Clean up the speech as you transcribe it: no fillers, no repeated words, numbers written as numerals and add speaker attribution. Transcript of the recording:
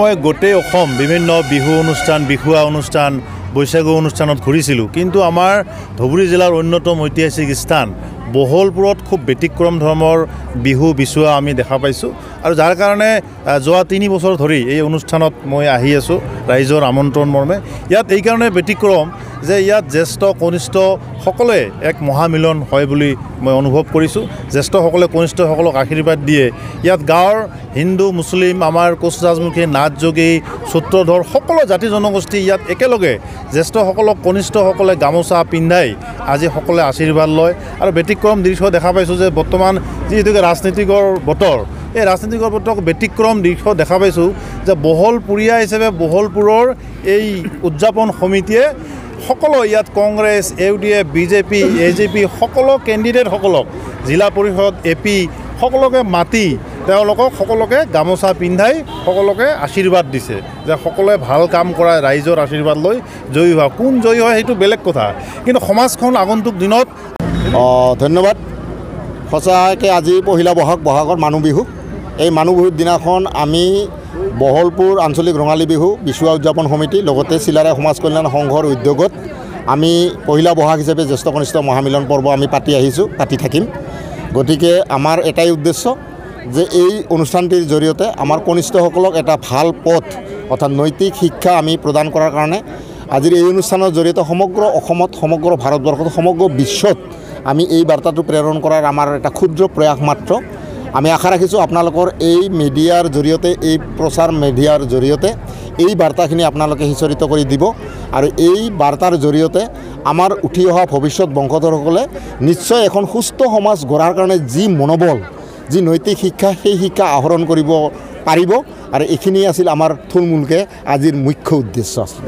Speaker 1: মই গোটেই অসম বিভিন্ন বিহু অনুষ্ঠান বিহুৱা অনুষ্ঠান বৈশাগু অনুষ্ঠানত ঘূৰিছিলোঁ কিন্তু আমাৰ ধুবুৰী জিলাৰ অন্যতম ঐতিহাসিক স্থান বহলপুৰত খুব ব্যতিক্ৰম ধৰ্মৰ বিহু বিচুৱা আমি দেখা পাইছোঁ আৰু যাৰ কাৰণে যোৱা 3 বছৰ ধৰি এই অনুষ্ঠানত মই আহি আছোঁ ৰাইজৰ আমন্ত্ৰণ মৰ্মে ইয়াত এই কাৰণে ব্যতিক্ৰম যে ইয়াত জ্যেষ্ঠ কনিষ্ঠ সকলে এক মহামিলন হয় বুলি মই অনুভৱ কৰিছোঁ জ্যেষ্ঠসকলে কনিষ্ঠসকলক আশীৰ্বাদ দিয়ে ইয়াত গাঁৱৰ হিন্দু মুছলিম আমাৰ কোচ ৰাজমুখী নাথ যোগী সূত্ৰধৰ সকলো জাতি জনগোষ্ঠী ইয়াত একেলগে জ্যেষ্ঠসকলক কনিষ্ঠসকলে গামোচা পিন্ধাই আজি সকলে আশীৰ্বাদ লয় আৰু ব্যতিক্ৰম দৃশ্য দেখা পাইছোঁ যে বৰ্তমান যিহেতুকে ৰাজনীতিকৰ বতৰ এই ৰাজনীতিকৰ বতৰক ব্যতিক্ৰম দৃশ্য দেখা পাইছোঁ যে বহলপুৰীয়া হিচাপে বহলপুৰৰ এই উদযাপন সমিতিয়ে সকলো ইয়াত কংগ্ৰেছ UDF BJP AJP সকলো কেণ্ডিডেটসকলক জিলা পৰিষদ AP সকলোকে মাতি তেওঁলোকক সকলোকে গামোচা পিন্ধাই সকলোকে আশীৰ্বাদ দিছে যে সকলোৱে ভাল কাম কৰা ৰাইজৰ আশীৰ্বাদ লৈ জয়ী হোৱা কোন জয়ী হয় সেইটো বেলেগ কথা কিন্তু সমাজখন আগন্তুক দিনত
Speaker 2: ধন্যবাদ সঁচাকৈ আজি পহিলা বহাগৰ মানুহ বিহু এই মানুহ বিহুৰ দিনাখন আমি বহলপুৰ আঞ্চলিক ৰঙালী বিহু বিচুৱা উদযাপন সমিতি লগতে চিলাৰায় সমাজ কল্যাণ সংঘৰ উদ্যোগত আমি পহিলা বহাগ হিচাপে জ্যেষ্ঠ কনিষ্ঠ মহামিলন পৰ্ব আমি পাতি থাকিম গতিকে আমাৰ এটাই উদ্দেশ্য যে এই অনুষ্ঠানটিৰ জৰিয়তে আমাৰ কনিষ্ঠসকলক এটা ভাল পথ অৰ্থাৎ নৈতিক শিক্ষা আমি প্ৰদান কৰাৰ কাৰণে আজিৰ এই অনুষ্ঠানৰ জৰিয়তে সমগ্ৰ অসমত সমগ্ৰ ভাৰতবৰ্ষত সমগ্ৰ বিশ্বত আমি এই বাৰ্তাটো প্ৰেৰণ কৰাৰ আমাৰ এটা ক্ষুদ্ৰ প্ৰয়াস মাত্ৰ আমি আশা ৰাখিছোঁ আপোনালোকৰ এই মিডিয়াৰ জৰিয়তে এই প্ৰচাৰ মিডিয়াৰ জৰিয়তে এই বাৰ্তাখিনি আপোনালোকে সিঁচৰিত কৰি দিব আৰু এই বাৰ্তাৰ জৰিয়তে আমাৰ উঠি অহা ভৱিষ্যত বংশধৰসকলে নিশ্চয় এখন সুস্থ সমাজ গঢ়াৰ কাৰণে যি মনোবল যি নৈতিক শিক্ষা সেই শিক্ষা আহৰণ কৰিব পাৰিব আৰু এইখিনি আছিল আমাৰ থুলমূলকৈ আজিৰ মুখ্য উদ্দেশ্য আছিল।